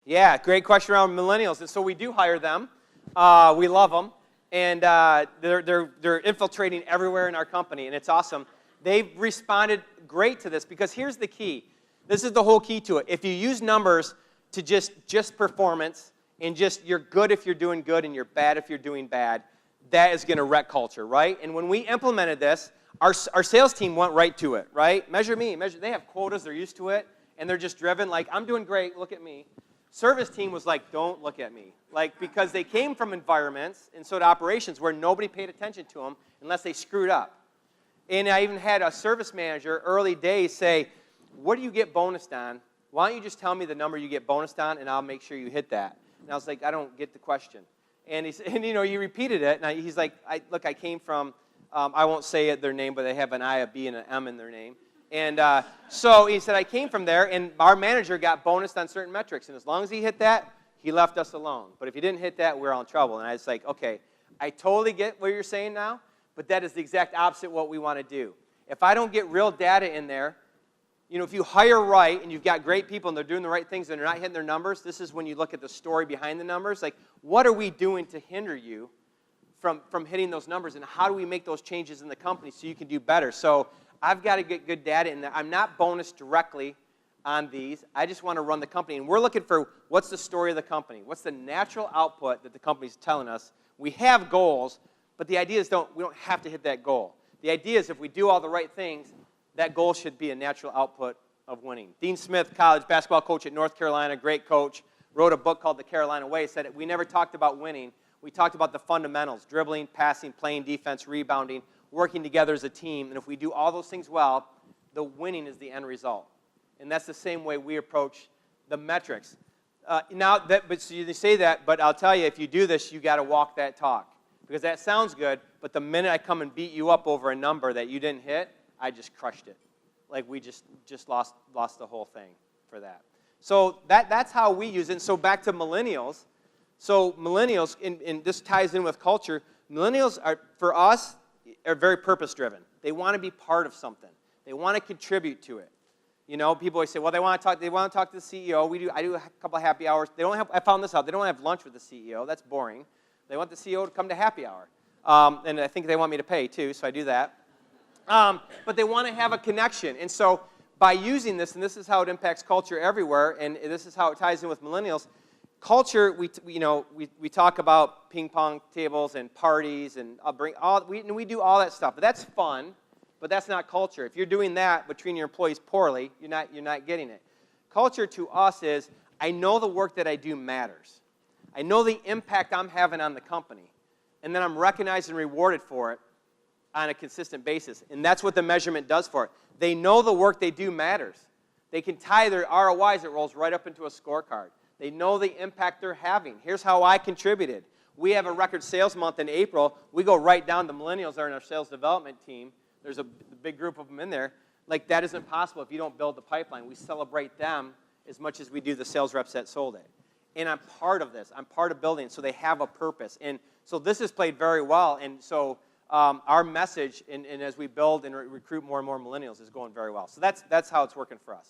Yeah, great question around millennials. And so we do hire them. We love them. And they're infiltrating everywhere in our company, and it's awesome. They've responded great to this because here's the key. This is the whole key to it. If you use numbers to just performance and just you're good if you're doing good and you're bad if you're doing bad, that is going to wreck culture, right? And when we implemented this, our sales team went right to it, right? Measure me, measure. They have quotas, they're used to it, and they're just driven like, I'm doing great, look at me. Service team was like, don't look at me. Like, because they came from environments, and so to operations, where nobody paid attention to them unless they screwed up. And I even had a service manager early days say, what do you get bonused on? Why don't you just tell me the number you get bonused on, and I'll make sure you hit that. And I was like, I don't get the question. And he repeated it, and he's like, look, I came from, I won't say their name, but they have an I, a B, and an M in their name. And so he said, I came from there, and our manager got bonused on certain metrics. And as long as he hit that, he left us alone. But if he didn't hit that, we're all in trouble. And I was like, okay, I totally get what you're saying now, but that is the exact opposite of what we want to do. If I don't get real data in there, if you hire right and you've got great people and they're doing the right things and they're not hitting their numbers, this is when you look at the story behind the numbers. Like, what are we doing to hinder you from hitting those numbers, and how do we make those changes in the company so you can do better? So I've got to get good data in there. I'm not bonused directly on these. I just want to run the company. And we're looking for what's the story of the company. What's the natural output that the company's telling us? We have goals, but the idea is we don't have to hit that goal. The idea is if we do all the right things, that goal should be a natural output of winning. Dean Smith, college basketball coach at North Carolina, great coach, wrote a book called The Carolina Way, said we never talked about winning. We talked about the fundamentals, dribbling, passing, playing defense, rebounding, working together as a team. And if we do all those things well, the winning is the end result. And that's the same way we approach the metrics. So you say that, but I'll tell you, if you do this, you got to walk that talk. Because that sounds good, but the minute I come and beat you up over a number that you didn't hit, I just crushed it. Like we just lost the whole thing for that. So that's how we use it. And so back to millennials. So millennials, and this ties in with culture, millennials are, for us, are very purpose-driven. They want to be part of something. They want to contribute to it. People always say, well, they want to talk to the CEO. I do a couple of happy hours. I found this out. They don't have lunch with the CEO. That's boring. They want the CEO to come to happy hour. And I think they want me to pay, too, so I do that. But they want to have a connection. And so by using this, and this is how it impacts culture everywhere, and this is how it ties in with millennials, culture, we talk about ping pong tables and parties, and we do all that stuff. But that's fun, but that's not culture. If you're doing that but treating your employees poorly, you're not getting it. Culture to us is, I know the work that I do matters. I know the impact I'm having on the company, and then I'm recognized and rewarded for it on a consistent basis. And that's what the measurement does for it. They know the work they do matters. They can tie their ROIs, it rolls right up into a scorecard. They know the impact they're having. Here's how I contributed. We have a record sales month in April. We go right down, the millennials are in our sales development team. There's a big group of them in there. Like, that isn't possible if you don't build the pipeline. We celebrate them as much as we do the sales reps that sold it. And I'm part of this. I'm part of building, so they have a purpose. And so this has played very well. And so our message, and as we build and recruit more and more millennials, is going very well. So that's how it's working for us.